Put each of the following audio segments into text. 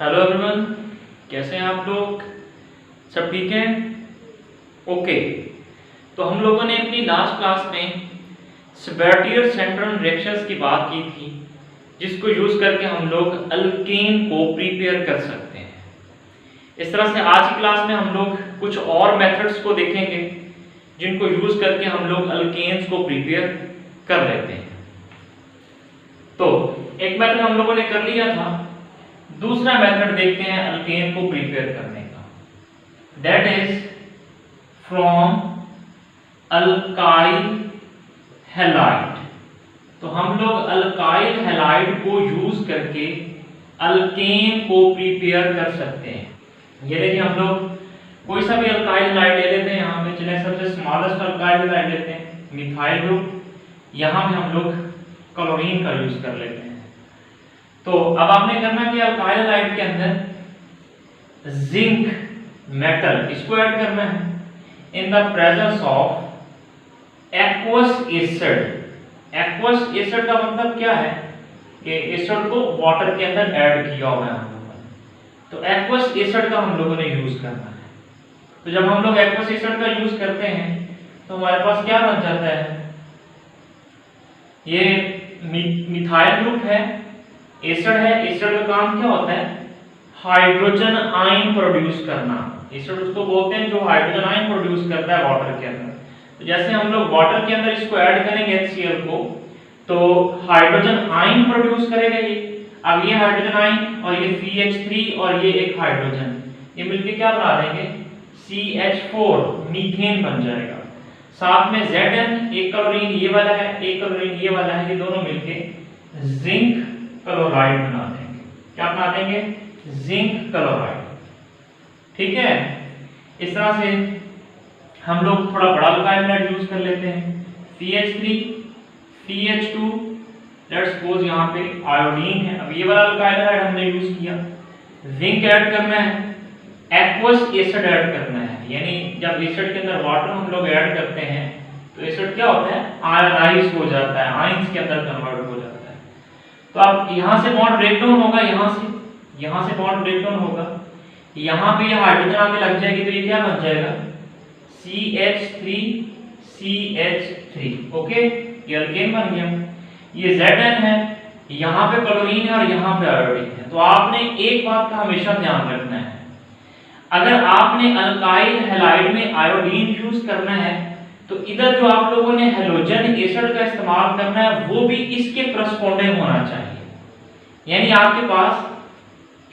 Hello everyone, कैसे हैं आप लोग? सब ठीक हैं? ओके। तो हम लोगों ने अपनी लास्ट क्लास में सब्स्टिट्यूट सेंट्रल रिएक्शंस की बात की थी, जिसको यूज करके हम लोग अल्केन को प्रिपेयर कर सकते हैं। इस तरह से आज की क्लास में हम लोग कुछ और मेथड्स को देखेंगे, जिनको यूज करके हम लोग अल्केन्स को प्रिपेयर कर लेते हैं। तो एक मेथड हम लोगों ने कर लिया था, दूसरा मेथड देखते हैं अल्केन को प्रिपेयर करने का। That is from alkyl halide. तो हम लोग अल्काइल हैलाइड को यूज करके अल्केन को प्रिपेयर कर सकते हैं। ये देखिए, हम लोग कोई सा भी अल्काइल हैलाइड ले लेते हैं। यहाँ पे चले सबसे स्मॉलेस्ट अल्काइल हैलाइड लेते हैं, मिथाइल ग्रुप। यहाँ पे हम लोग क्लोरीन का यूज कर लेते हैं। तो अब आपने करना कि अल्काइल हैलाइड के अंदर जिंक मेटल इसको ऐड करना है in the presence of aqueous acid. Aqueous acid का मतलब क्या है कि एसिड को वाटर के अंदर ऐड किया हुआ है हम लोगों ने। तो एक्वस एसिड का हम लोगों ने यूज करना है। तो जब हम लोग एक्वस एसिड का यूज करते हैं तो हमारे पास क्या बन जाता है? ये मिथाइल ग्रुप है, एसिड है। एसिड का काम क्या होता है? हाइड्रोजन आयन प्रोड्यूस करना। एसिड उसको बोलते हैं जो हाइड्रोजन आयन प्रोड्यूस करता है वाटर के अंदर। तो जैसे हम लोग वाटर के अंदर इसको ऐड करेंगे HCl को, तो हाइड्रोजन आयन प्रोड्यूस करेगा ये। अब ये हाइड्रोजन आयन और ये CH3 और ये एक हाइड्रोजन, ये मिलके क्या बना देंगे? CH4, मीथेन बन जाएगा। साथ में Zn, एक क्लोरीन ये वाला है, एक क्लोरीन ये वाला है, ये दोनों मिलके जिंक क्लोराइड बना देंगे। क्या बना देंगे? Zinc chloride. ठीक है। इस तरह से हम लोग थोड़ा बड़ा अल्काइल हैलाइड यूज कर लेते हैं। CH3, CH2, लेट्स सपोज यहाँ पे आयोडीन है। अब ये वाला अल्काइल हैलाइड हमने यूज किया। जिंक ऐड करना है, एक्वस एसिड ऐड करना है। यानी जब एसिड के अंदर वाटर हम लोग ऐड करते हैं तो एसिड क्या होता है? आयनाइज हो जाता है, आयंस के अंदर कन्वर्ट हो जाता है। तो अब यहाँ से बॉन्ड ब्रेक डाउन होगा, यहाँ से बॉन्ड ब्रेक डाउन होगा, यहाँ पे हाइड्रोजन आके लग जाएगी, तो ये क्या बन जाएगा? CH3, CH3। ओके, ये अल्केन बन गया। ये Zn है, यहाँ पे क्लोरीन है और यहाँ पे आयोडीन है। तो आपने एक बात का हमेशा ध्यान रखना है, अगर आपने अल्काइल हैलाइड में आयोडीन यूज करना है तो इधर जो आप लोगों ने हैलोजन एसिड का इस्तेमाल करना है वो भी इसके करस्पॉन्डिंग होना चाहिए। यानी आपके पास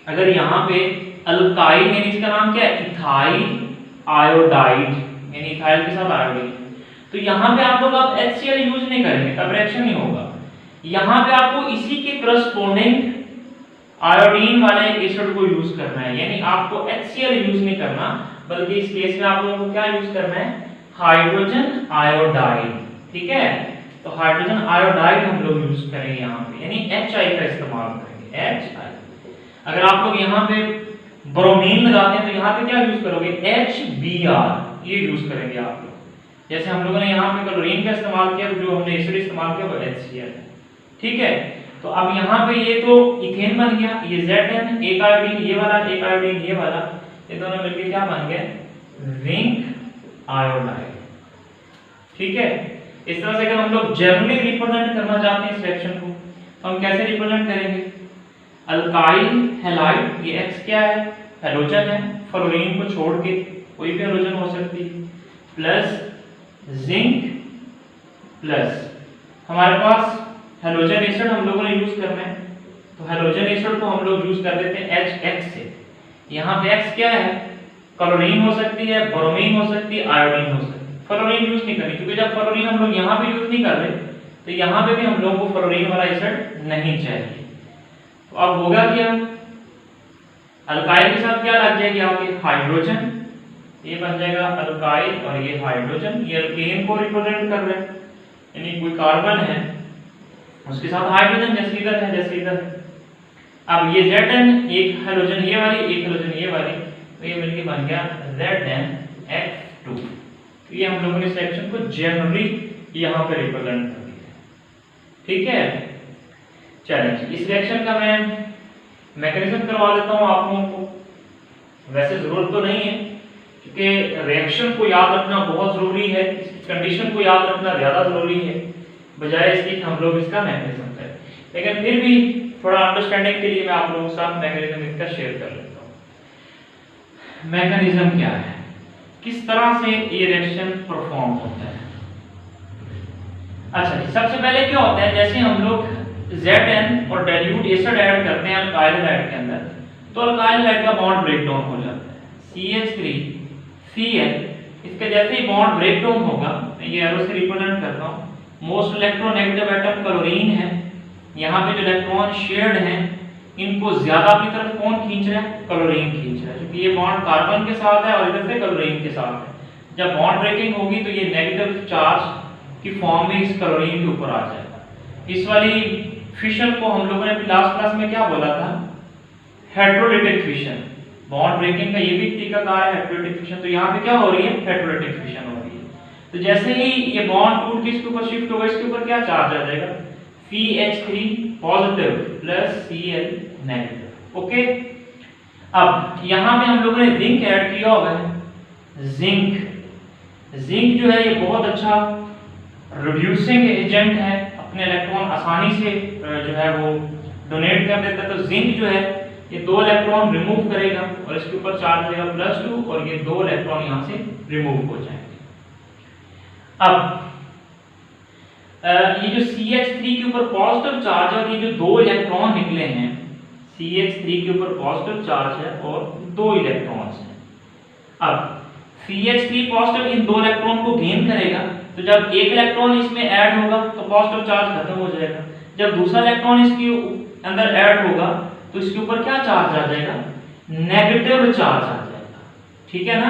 अगर यहाँ पे अल्काइल, यानी इसका नाम क्या है? इथाइल आयोडाइड, यानी इथाइल के साथ आयोडीन, तो यहाँ पे आप लोग अब HCl यूज नहीं करेंगे, तब रिएक्शन नहीं होगा। यहाँ पे आपको इसी के करस्पॉन्डिंग आयोडीन वाले एसिड को यूज करना है। यानी आपको HCl यूज नहीं करना, बल्कि इस केस में आप लोगों को क्या यूज करना है? Hydrogen iodide. ठीक है। तो हाइड्रोजन आयोडाइड हम लोग यूज करेंगे यहाँ पे, यानी HI का इस्तेमाल करेंगे, HI। अगर आप लोग यहाँ पे ब्रोमीन लगाते हैं तो यहाँ पे क्या यूज करोगे? HBr, ये यूज करेंगे आप लोग। जैसे हम लोगों ने यहाँ पे क्लोरीन का इस्तेमाल किया, जो हमने एसिड इस्तेमाल किया वो HCl है। ठीक है। तो अब यहाँ पे ये तो इथेन बन गया, ये Zn, एक आयोडीन ये वाला, एक आयोडीन ये वाला, ये दोनों मिलके क्या बन गए? Zinc iodide. ठीक है। इस तरह से अगर हम लोग जनरली रिप्रेजेंट करना चाहते हैं इस रिएक्शन को, तो हम कैसे रिप्रेजेंट करेंगे? अल्काइल हैलाइड, ये X क्या है? हैलोजन है, फ्लोरीन को छोड़ के कोई भी हैलोजन हो सकती है, प्लस जिंक, प्लस हमारे पास हैलोजन एसिड हम लोगों ने यूज करना है। तो हैलोजन एसिड को हम लोग यूज कर देते हैं HX से। यहाँ पे X क्या है? क्लोरीन हो सकती है, ब्रोमीन हो सकती है, आयोडीन हो सकती है। फ्लोरीन यूज नहीं करनी, क्योंकि जब फ्लोरीन हम लोग यहाँ पे यूज नहीं कर रहे तो यहाँ पे भी हम लोग को फ्लोरीन वाला एसिड नहीं चाहिए। तो अब होगा क्या? अल्काइल के साथ क्या लग जाएगी आपके? हाइड्रोजन, ये बन जाएगा अल्काइल और ये हाइड्रोजन, ये अल्केन को रिप्रेजेंट कर रहे हैं। यानी कोई कार्बन है उसके साथ हाइड्रोजन, जैसे इधर है, जैसे इधर है। अब ये Zn, एक हाइड्रोजन ये वाली, एक हाइड्रोजन ये वाली, तो ये मिलके बन गया ZnH2। तो ये हम लोगों ने सेक्शन को जनरली यहाँ पे रिप्रेजेंट कर दिया। ठीक है। चलिए, इस रिएक्शन का मैं मैकेनिज्म करवा देता हूँ आप लोगों को, वैसे जरूरत तो नहीं है क्योंकि रिएक्शन को याद रखना बहुत जरूरी है, कंडीशन को याद रखना ज्यादा जरूरी है बजाय इसके कि हम लोग इसका मैकेनिज्म करें। लेकिन फिर भी थोड़ा अंडरस्टैंडिंग के लिए मैं आप लोगों के साथ मैकेनिज्म इसका शेयर कर लेता हूँ। मैकेनिज्म क्या है, किस तरह से ये रिएक्शन परफॉर्म होता है। अच्छा जी, सबसे पहले क्या होता है, जैसे हम लोग Zn और डाइल्यूट एसिड ऐड करते हैं अल्काइल हैलाइड के अंदर, तो अल्काइल हैलाइड का बॉन्ड ब्रेक डाउन हो जाता है। CH3Cl, इसका जैसे ही बॉन्ड ब्रेक डाउन होगा, मैं ये एरो से रिप्रेजेंट करता हूँ, मोस्ट इलेक्ट्रोनेगेटिव एटम क्लोरीन है, यहाँ पे जो इलेक्ट्रॉन शेयर्ड हैं इनको ज्यादा अपनी तरफ कौन खींच रहा है, क्लोरीन खींच रहा है, क्योंकि ये बॉन्ड कार्बन के साथ है और इधर से क्लोरीन के साथ है। जब बॉन्ड ब्रेकिंग होगी तो ये नेगेटिव चार्ज की फॉर्म में इस क्लोरीन के ऊपर आ जाएगा। इस वाली फिशन को हम लोगों ने लास्ट क्लास में क्या बोला था, हेटेरोलिटिक फिशन। बॉन्ड ब्रेकिंग का ये भी तरीका कहा है हेटेरोलिटिक फिशन, तो यहाँ पे क्या हो रही है, हेटेरोलिटिक फिशन हो रही है। तो जैसे ही ये बॉन्ड टूट के इसके ऊपर शिफ्ट होगा, इसके ऊपर क्या चार्ज आ जाएगा, CH3 positive plus Cl negative. Okay, अब यहाँ पे हम लोगों ने जिंक ऐड किया हुआ है। जिंक जो है ये बहुत अच्छा रिड्यूसिंग एजेंट है, अपने इलेक्ट्रॉन आसानी से जो है वो डोनेट कर देता है। तो जिंक जो है ये 2 इलेक्ट्रॉन रिमूव करेगा और इसके ऊपर चार्ज रहेगा +2 और ये 2 इलेक्ट्रॉन यहाँ से रिमूव हो जाएंगे। अब ये जो CH3 के ऊपर पॉजिटिव चार्ज है और ये जो 2 इलेक्ट्रॉन निकले हैं, CH3 के ऊपर पॉजिटिव चार्ज है और 2 इलेक्ट्रॉन्स हैं। अब CH3 पॉजिटिव इन 2 इलेक्ट्रॉन को गेन करेगा, तो जब एक इलेक्ट्रॉन इसमें ऐड होगा तो पॉजिटिव चार्ज खत्म हो जाएगा। जब दूसरा इलेक्ट्रॉन इसके अंदर ऐड होगा तो इसके ऊपर क्या चार्ज आ जाएगा, नेगेटिव चार्ज आ जाएगा। ठीक है ना,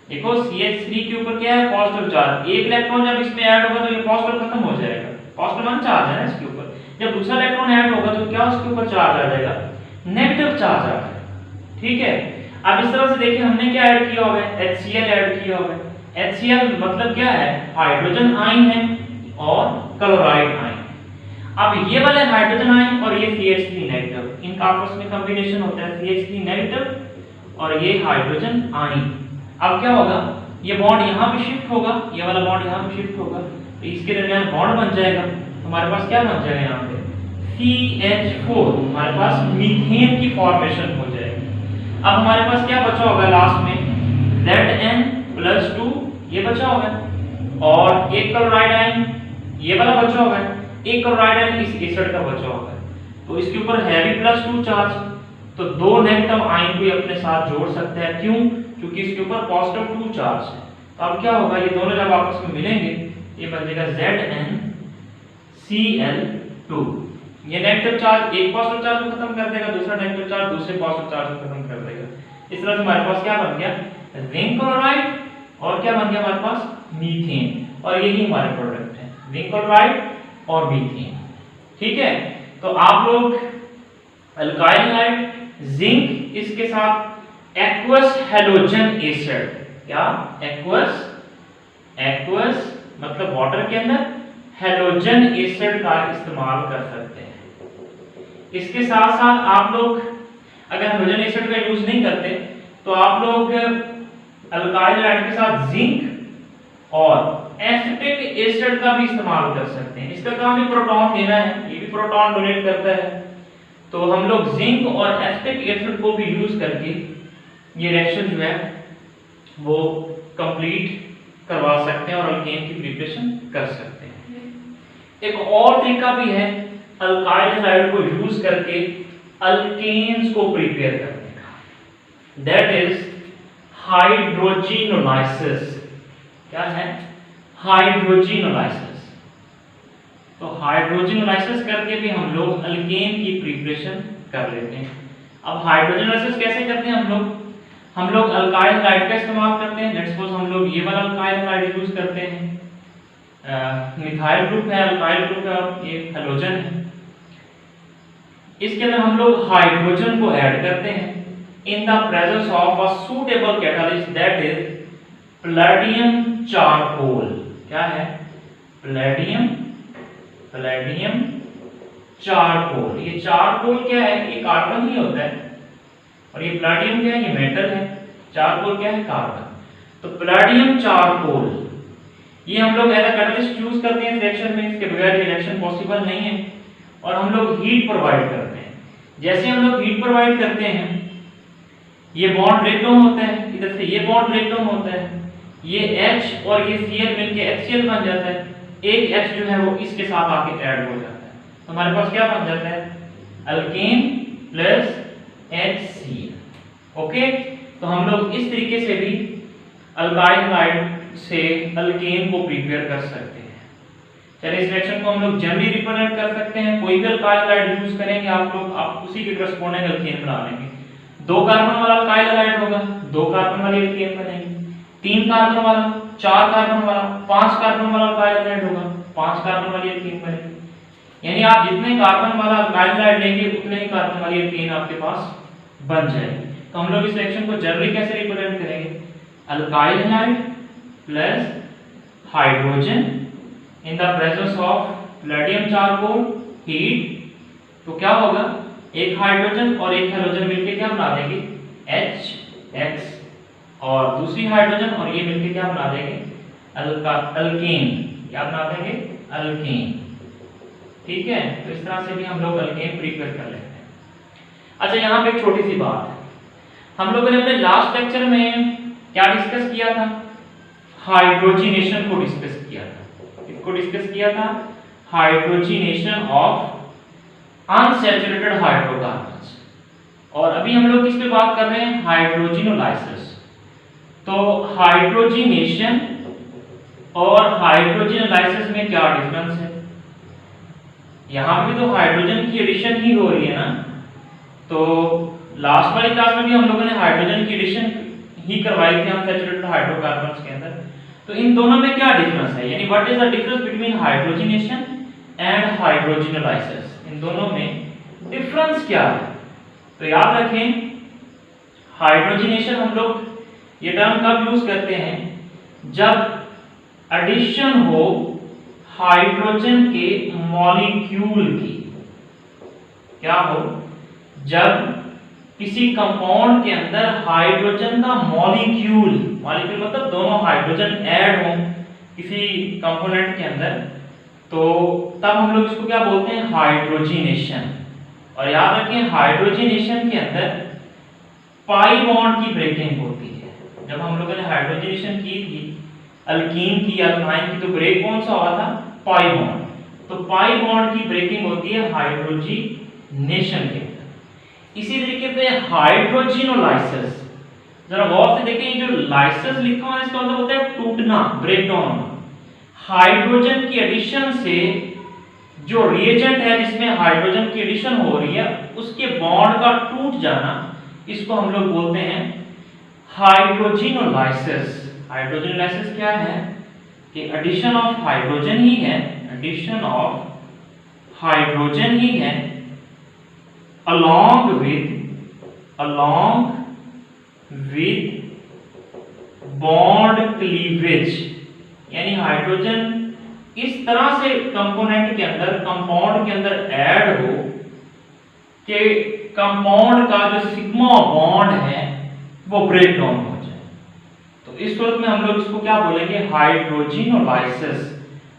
देखो CH3 के ऊपर क्या है, पॉजिटिव चार्ज। एक इलेक्ट्रॉन जब इसमें ऐड होगा तो ये पॉजिटिव खत्म हो जाएगा, पॉजिटिव वन चार्ज है ना इसके ऊपर। जब दूसरा इलेक्ट्रॉन ऐड होगा तो क्या उसके ऊपर चार्ज आ जाएगा, नेगेटिव चार्ज आ जाएगा। ठीक है, अब इस तरह से देखिए हमने क्या ऐड किया हुआ है, HCl ऐड किया हुआ है। HCl मतलब क्या है, हाइड्रोजन आयन है और क्लोराइड आयन। अब ये वाले हाइड्रोजन आयन और ये CH3 नेगेटिव, इनका आपस में कॉम्बिनेशन होता है CH3 नेगेटिव और ये हाइड्रोजन आयन। अब क्या होगा, ये बॉन्ड यहाँ पे शिफ्ट होगा, ये वाला बॉन्ड यहाँ पे शिफ्ट होगा, तो इसके दरमियान बॉन्ड बन जाएगा। हमारे पास क्या बन जाएगा, यहाँ पे CH4, हमारे पास मीथेन की फॉर्मेशन हो जाएगी। अब हमारे पास क्या बचा होगा लास्ट में, Zn+2 ये बचा होगा और एक क्लोराइड आयन ये वाला बचा होगा, एक क्लोराइड आयन इस एसिड का बचा होगा, तो इसके ऊपर हैवी +2 चार्ज, तो 2 नेगेटिव आयन को अपने साथ जोड़ सकते हैं। क्यों, क्योंकि इसके ऊपर पॉजिटिव 2 चार्ज है। तो अब क्या होगा, ये दोनों जब आपस में मिलेंगे ये बन जाएगा ZnCl2। ये नेगेटिव चार्ज एक पॉजिटिव चार्ज को खत्म कर देगा, दूसरा नेगेटिव चार्ज दूसरे पॉजिटिव चार्ज को खत्म कर देगा। इस तरह से हमारे पास क्या बन गया, जिंक क्लोराइड और क्या बन गया हमारे पास, मीथेन। और यही हमारे प्रोडक्ट है, जिंक क्लोराइड और मीथेन। ठीक है, तो आप लोग अल्काइल हैलाइड, जिंक, इसके साथ एक्वस हैलोजन एसिड, क्या एक्वस मतलब वाटर के अंदर, हैलोजन एसिड का इस्तेमाल कर सकते हैं। इसके साथ साथ आप लोग अगर हैलोजन एसिड का यूज नहीं करते तो आप लोग अल्काइल हैलाइड के साथ जिंक और एसिटिक एसिड का भी इस्तेमाल कर सकते हैं। इसका काम भी प्रोटॉन देना है, ये भी प्रोटॉन डोनेट करता है, तो हम लोग जिंक और एसिटिक एसिड को भी यूज करके ये रिएक्शन जो है वो कंप्लीट करवा सकते हैं और अल्केन की प्रिपरेशन कर सकते हैं। एक और तरीका भी है अल्काइल हैलाइड को यूज करके अल्केन्स को प्रिपेयर करने का, दैट इज हाइड्रोजिनोलाइसिस। क्या है, हाइड्रोजिनोलाइसिस। तो हाइड्रोजिनोलाइसिस करके भी हम लोग अल्केन की प्रिपरेशन कर लेते हैं। अब हाइड्रोजिनोलाइसिस कैसे करते हैं हम लोग अल्काइल हैलाइड का इस्तेमाल करते हैं। लेट्स सपोज हम लोग ये वाला अल्काइल हैलाइड यूज करते हैं, मिथाइल ग्रुप है, अल्काइल ग्रुप है, ये हैलोजन है। इसके अंदर हम लोग हाइड्रोजन को ऐड करते हैं in the presence of a suitable catalyst that is palladium charcoal. क्या है, पैलेडियम चारकोल। ये चारकोल क्या है, ये कार्बन ही होता है, और ये पैलेडियम क्या है, ये मेटल है। चारकोल क्या है, कार्बन। तो पैलेडियम चारकोल ये हम लोग एज अ कैटलिस्ट यूज करते हैं इस रिएक्शन में, इसके बगैर रिएक्शन पॉसिबल नहीं है। और हम लोग हीट प्रोवाइड करते हैं। जैसे हम लोग हीट प्रोवाइड करते हैं, ये बॉन्ड ब्रेक डाउन होता है, इधर से ये बॉन्ड ब्रेक डाउन होता है, ये H और ये Cl मिलके HCl बन जाता है। एक H जो है वो इसके साथ आके ऐड हो जाता है, तो हमारे पास क्या बन जाता है, अल्केन प्लस HCl। ओके, तो हम लोग इस तरीके से भी अल्काइल हैलाइड से अल्केन को प्रिपेयर कर सकते हैं। चलिए इस रिएक्शन को हम लोग जनरली रिप्रेजेंट कर सकते हैं। कोई भी अल्काइल हैलाइड यूज करेंगे आप लोग, आप उसी के करस्पॉन्डिंग अल्केन बना लेंगे। 2 कार्बन वाला अल्काइल हैलाइड होगा, 2 कार्बन वाली अल्केन बनेगी। 3 कार्बन वाला, 4 कार्बन वाला, 5 कार्बन वाला अल्काइल हैलाइड होगा, 5 कार्बन वाली अल्केन बनेगी। यानी आप जितने कार्बन वाला अल्काइल हैलाइड लेंगे उतने ही कार्बन वाली अल्केन आपके पास बन जाएगी। तो हम लोग इस रिएक्शन को जनरली कैसे रिप्रेजेंट करेंगे, alkyl halide plus hydrogen in the presence of palladium charcoal heat, तो क्या होगा, एक हाइड्रोजन और एक हैलोजन मिलके क्या बना देंगे, HX, और दूसरी हाइड्रोजन और ये मिलके क्या बना देंगे, अल्केन। क्या बना देंगे, अल्केन। ठीक है, तो इस तरह से भी हम लोग अल्केन प्रिपेयर कर लेते हैं। अच्छा, यहाँ पे एक छोटी सी बात, हम लोगों ने अपने लास्ट लेक्चर में क्या डिस्कस किया था, हाइड्रोजिनेशन को डिस्कस किया था। इसको डिस्कस किया था, हाइड्रोजिनेशन ऑफ अनसैचुरेटेड हाइड्रोकार्बन्स। और अभी हम लोग किस पे बात कर रहे हैं, हाइड्रोजिनोलाइसिस। तो हाइड्रोजिनेशन और हाइड्रोजिनोलाइसिस में क्या डिफरेंस है, यहां भी तो हाइड्रोजन की एडिशन ही हो रही है ना। तो लास्ट वाली क्लास में भी हम लोगों ने हाइड्रोजन की एडिशन ही करवाई थी अनसैचुरेटेड हाइड्रोकार्बन्स के अंदर। तो इन दोनों में क्या डिफरेंस है, यानी what is the difference between hydrogenation and hydrogenolysis, इन दोनों में डिफरेंस क्या है। तो याद रखें, हाइड्रोजिनेशन हम लोग ये टर्म कब यूज करते हैं, जब एडिशन हो हाइड्रोजन के मॉलिक्यूल की। क्या हो, जब किसी कंपाउंड के अंदर हाइड्रोजन का मॉलिक्यूल, मॉलिक्यूल मतलब दोनों हाइड्रोजन ऐड हो किसी कंपोनेंट के अंदर, तो तब हम लोग इसको क्या बोलते हैं, हाइड्रोजिनेशन। और याद रखें, हाइड्रोजिनेशन के अंदर पाई बॉन्ड की ब्रेकिंग होती है। जब हम लोगों ने हाइड्रोजिनेशन की थी अल्कीन की, अल्काइन की, तो ब्रेक कौन सा हुआ था, पाई बॉन्ड। तो पाई बॉन्ड की ब्रेकिंग होती है हाइड्रोजिनेशन के अंदर। इसी तरीके से हाइड्रोजिनोलाइसिस, जरा गौर से देखें, जो लाइसिस लिखा हुआ है इसका मतलब होता है टूटना, ब्रेक डाउन होना। हाइड्रोजन की एडिशन से जो रिएजेंट है जिसमें हाइड्रोजन की एडिशन हो रही है उसके बॉन्ड का टूट जाना, इसको हम लोग बोलते हैं हाइड्रोजिनोलाइसिस। हाइड्रोजिनोलाइसिस क्या है कि एडिशन ऑफ हाइड्रोजन ही है, एडिशन ऑफ हाइड्रोजन ही है along with bond cleavage, यानी हाइड्रोजन इस तरह से कंपोनेंट के अंदर, कंपाउंड के अंदर ऐड हो कि कंपाउंड का जो सिग्मा बॉन्ड है वो ब्रेक डाउन हो जाए। तो इस सूरत में हम लोग इसको क्या बोलेंगे, हाइड्रोजिनोलाइसिस।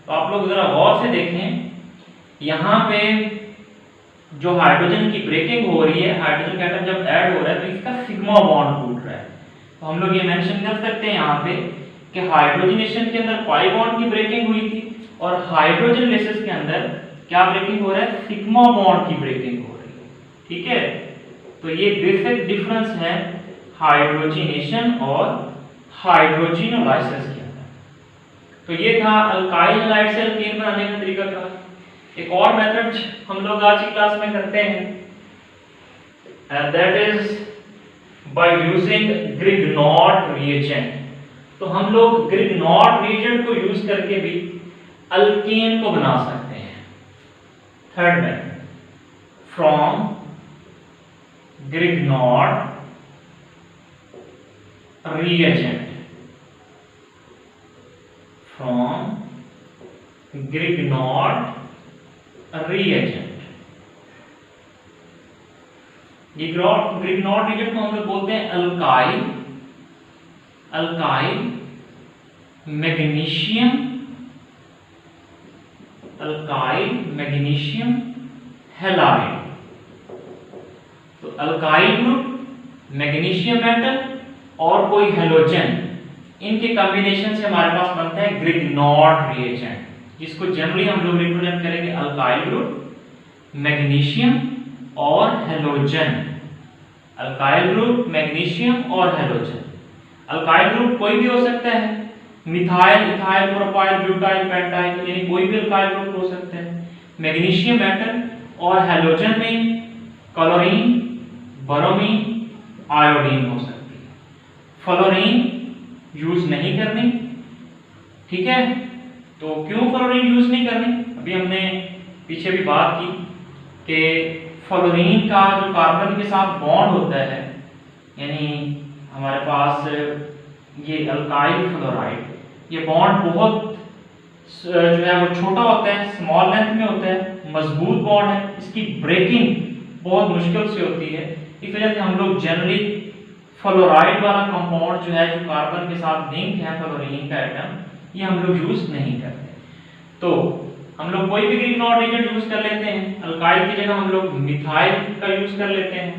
तो आप लोग जरा गौर से देखें, यहाँ पे जो हाइड्रोजन की ब्रेकिंग हो रही है, हाइड्रोजन का एटम जब ऐड हो रहा है तो इसका सिग्मा बॉन्ड टूट रहा है। तो हम लोग ये मेंशन कर सकते हैं यहाँ पे कि हाइड्रोजनेशन के अंदर पाई बॉन्ड की ब्रेकिंग हुई थी और हाइड्रोजनलेसिस के अंदर क्या ब्रेकिंग हो रहा है, सिग्मा बॉन्ड की ब्रेकिंग हो रही है। ठीक है, तो ये बेसिक डिफरेंस है हाइड्रोजनेशन और हाइड्रोजिनोलाइसिस के अंदर। तो ये था अल्काइल हैलाइड से अल्केन बनाने का तरीका था। एक और मेथड हम लोग आज की क्लास में करते हैं, and that is by using Grignard reagent. तो हम लोग ग्रिग्नॉट रिएजेंट को यूज करके भी अल्केन को बना सकते हैं। Third method, from Grignard reagent, from Grignard reagent। Grignard reagent को हम लोग बोलते हैं अल्काइल मैग्नीशियम हैलाइड। तो अल्काइल ग्रुप, मैग्नीशियम मेटल और कोई हैलोजन, इनके कॉम्बिनेशन से हमारे पास बनता है ग्रिग्नॉर्ड रिएजेंट, जिसको जनरली हम लोग रिप्रेजेंट करेंगे अल्काइल ग्रुप, मैग्नीशियम और हैलोजन। अल्काइल ग्रुप, मैग्नीशियम और हैलोजन। अल्काइल ग्रुप कोई भी हो सकता है, methyl, ethyl, propyl, butyl, pentyl, यानी कोई भी अल्काइल ग्रुप हो सकता है। मैग्नीशियम मेटल और हैलोजन में क्लोरीन, ब्रोमीन, आयोडीन हो सकती है। फ्लोरीन यूज नहीं करनी, ठीक है। तो क्यों फ्लोरीन यूज नहीं करनी? अभी हमने पीछे भी बात की कि फ्लोरीन का जो कार्बन के साथ बॉन्ड होता है, यानी हमारे पास ये अल्काइल फ्लोराइड, ये बॉन्ड बहुत जो है वो छोटा होता है, स्मॉल लेंथ में होता है, मजबूत बॉन्ड है, इसकी ब्रेकिंग बहुत मुश्किल से होती है। इस वजह से हम लोग जनरली फ्लोराइड वाला कंपाउंड जो है, जो कार्बन के साथ लिंक है फ्लोरीन का एटम, ये हम लोग यूज नहीं करते। तो हम लोग कोई भी ग्रिग्नॉर्ड रिएजेंट यूज कर लेते हैं। अल्काइल की जगह हम लोग मिथाइल का यूज कर लेते हैं।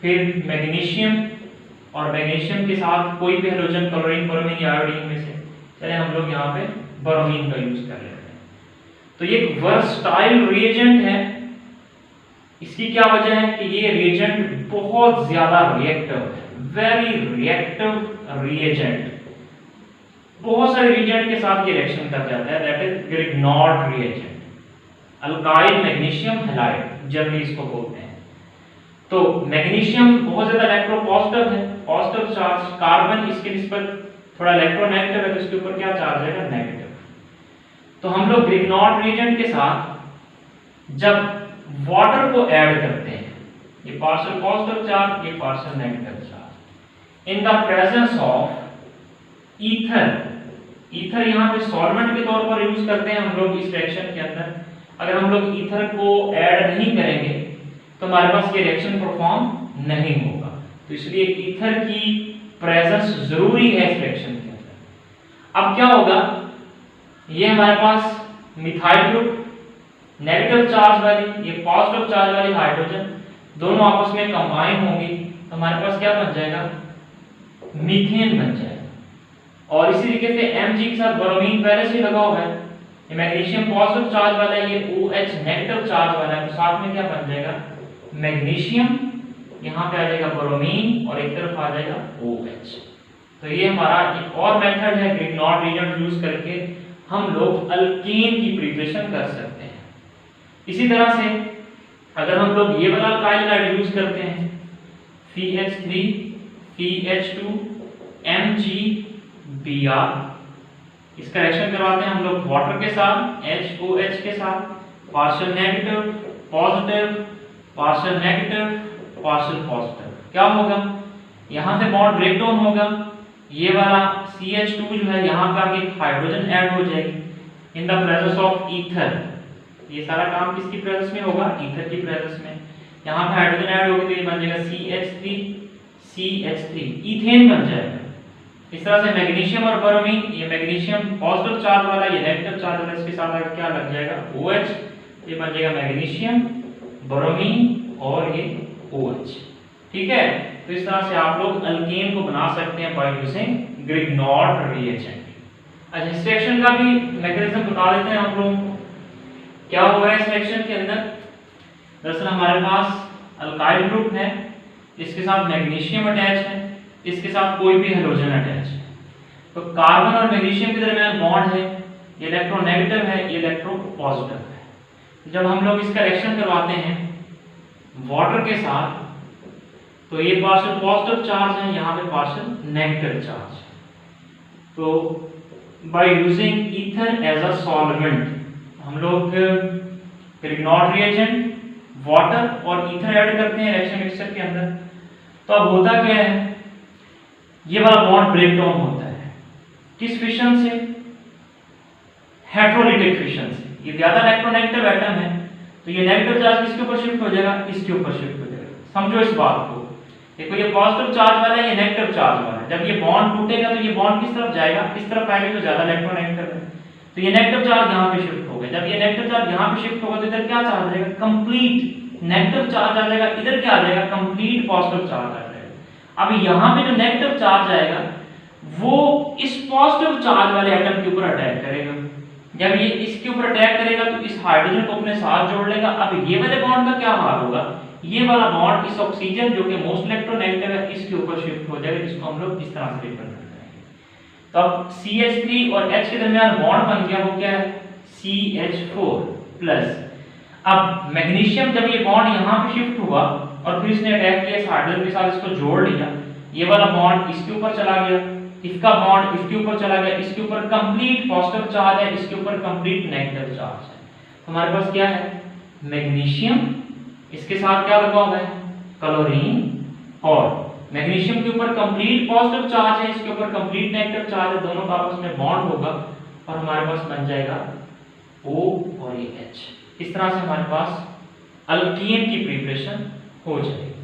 फिर मैग्नीशियम और मैग्नीशियम के साथ कोई भी हैलोजन, क्लोरीन, ब्रोमीन या आयोडीन में से चले हम लोग यहाँ पे ब्रोमीन का यूज कर लेते हैं। तो ये एक वर्सटाइल रिएजेंट है। इसकी क्या वजह है कि ये रिएजेंट बहुत ज्यादा रिएक्टिव है, वेरी रिएक्टिव रिएजेंट। बहुत सारे रिएजेंट के साथ ये रिएक्शन कर जाता है, that is Grignard reagent. Alkyl magnesium halide generally इसको बोलते हैं। तो मैग्नीशियम बहुत ज्यादा इलेक्ट्रोपॉजिटिव है, पॉजिटिव चार्ज। कार्बन इसके निस्बत थोड़ा इलेक्ट्रोनेगेटिव है, तो इसके ऊपर क्या चार्ज आएगा? नेगेटिव। तो हम लोग ग्रिग्नॉर्ड रिएजेंट के साथ जब वाटर को ऐड करते हैं, ये पार्शियल पॉजिटिव चार्ज, ये partial negative charge, in the presence of ether. Ether यहाँ पे सॉल्वेंट के तौर पर यूज करते हैं हम लोग इस रिएक्शन के अंदर। अगर हम लोग ईथर को ऐड नहीं करेंगे तो हमारे पास ये रिएक्शन परफॉर्म नहीं होगा। तो इसलिए ईथर की प्रेजेंस जरूरी है इस रिएक्शन के अंदर। अब क्या होगा, ये हमारे पास मिथाइल ग्रुप, नेगेटिव चार्ज वाली, ये पॉजिटिव चार्ज वाली हाइड्रोजन, दोनों आपस में कंबाइन होंगी, तो हमारे पास क्या बन जाएगा? मीथेन बन जाएगा। और इसी तरीके से Mg के साथ ब्रोमीन पहले से लगा हुआ है, ये मैग्नीशियम पॉजिटिव चार्ज वाला है, ये OH नेगेटिव चार्ज वाला है, तो साथ में क्या बन जाएगा? मैग्नीशियम, यहाँ पे आ जाएगा ब्रोमीन और एक तरफ आ जाएगा OH। तो ये हमारा एक और मेथड है, ग्रिग्नॉर्ड रिएजेंट यूज करके हम लोग अल्कीन की प्रिपरेशन कर सकते हैं। इसी तरह से अगर हम लोग ये वाला अल्काइल हाइड्राइड यूज करते हैं, CH3 CH2 MgBr, इसका रिएक्शन करवाते हैं हम लोग वाटर के साथ, HOH के साथ, partial negative, positive, partial negative, partial positive. क्या होगा? यहाँ से बॉन्ड ब्रेक डाउन होगा, ये वाला CH2 जो है यहाँ पे आके हाइड्रोजन ऐड हो जाएगी in the presence of ether. ये सारा काम किसकी प्रेजेंस में होगा? ईथर की प्रेजेंस में। यहाँ पे हाइड्रोजन ऐड होगी तो ये बन जाएगा CH3 ईथेन बन जाएगा। इस तरह से मैग्नीशियम और ब्रोमीन, ये मैग्नीशियम पॉजिटिव चार्ज वाला, ये नेगेटिव चार्ज वाला, इसके साथ आगे क्या लग जाएगा? OH, ये बन जाएगा मैग्नीशियम, ब्रोमीन और ये OH। ठीक है, तो इस तरह से आप लोग अल्केन को बना सकते हैं बाय यूजिंग ग्रिग्नॉर्ड रिएजेंट। अच्छा, इस रिएक्शन का भी मैकेनिज्म बता देते हैं हम लोग। क्या हो रहा है इस रिएक्शन के अंदर? दरअसल हमारे पास अल्काइल ग्रुप है, इसके साथ मैग्नीशियम अटैच है, इसके साथ कोई भी हैलोजन अटैच है। तो कार्बन और मैग्नीशियम के दरमियान बॉन्ड है, ये इलेक्ट्रोनेगेटिव है, ये इलेक्ट्रोपॉजिटिव है। जब हम लोग इसका रिएक्शन करवाते हैं वाटर के साथ, तो ये पार्शियल पॉजिटिव चार्ज है, यहाँ पे पार्शियल नेगेटिव चार्ज है। तो by using ether as a solvent हम लोग ग्रिग्नॉर्ड रिएजेंट, वाटर और ईथर ऐड करते हैं रिएक्शन मिक्सचर के अंदर। तो अब होता क्या है, ये वाला बॉन्ड ब्रेक डाउन होता है किस फिशन से? हेटेरोलिटिक फिशन से। ये ज्यादा इलेक्ट्रोनेगेटिव एटम है, तो ये नेगेटिव चार्ज किसके ऊपर शिफ्ट हो जाएगा? इसके ऊपर शिफ्ट हो जाएगा। समझो इस बात को। देखो ये पॉजिटिव चार्ज वाला है, ये नेगेटिव चार्ज वाला है। जब ये बॉन्ड टूटेगा तो ये बॉन्ड किस तरफ जाएगा, इस तरफ आएगा जो ज्यादा इलेक्ट्रॉन एंटर है। तो ये नेगेटिव चार्ज यहाँ पे शिफ्ट हो गया। जब ये नेगेटिव चार्ज यहाँ पे शिफ्ट होगा तो इधर क्या चार्ज आएगा, कंप्लीट नेगेटिव चार्ज आ जाएगा। इधर क्या आ जाएगा, कंप्लीट पॉजिटिव चार्ज आ जाएगा। अब यहाँ पे जो नेगेटिव चार्ज आएगा वो इस पॉजिटिव चार्ज वाले एटम के ऊपर अटैक करेगा। जब ये इसके ऊपर अटैक करेगा तो इस हाइड्रोजन को अपने साथ जोड़ लेगा। अब ये वाले बॉन्ड का क्या हाल होगा, ये वाला बॉन्ड इस ऑक्सीजन जो कि मोस्ट इलेक्ट्रोनेगेटिव है इसके ऊपर शिफ्ट हो जाएगा, जिसको हम लोग इस तरह से रिप्रेजेंट करेंगे। तो अब CH3 और H के दरमियान बॉन्ड बन गया, वो क्या है, CH4 प्लस। अब मैग्नीशियम जब ये बॉन्ड यहाँ पे शिफ्ट हुआ और फिर इसने अटैक किया इस हाइड्रोजन के साथ, इसको जोड़ लिया, ये वाला बॉन्ड इसके ऊपर चला गया, इसका बॉन्ड इसके ऊपर चला गया, इसके ऊपर कंप्लीट पॉजिटिव चार्ज है, इसके ऊपर कंप्लीट नेगेटिव चार्ज है। हमारे पास क्या है, मैग्नीशियम, इसके साथ क्या लगा हुआ है, क्लोरीन, और मैग्नीशियम के ऊपर कंप्लीट पॉजिटिव चार्ज है, इसके ऊपर कंप्लीट नेगेटिव चार्ज है, दोनों का आपस में बॉन्ड होगा और हमारे पास बन जाएगा O और ये H। इस तरह से हमारे पास अल्कीन की प्रिपरेशन हो जाएगी।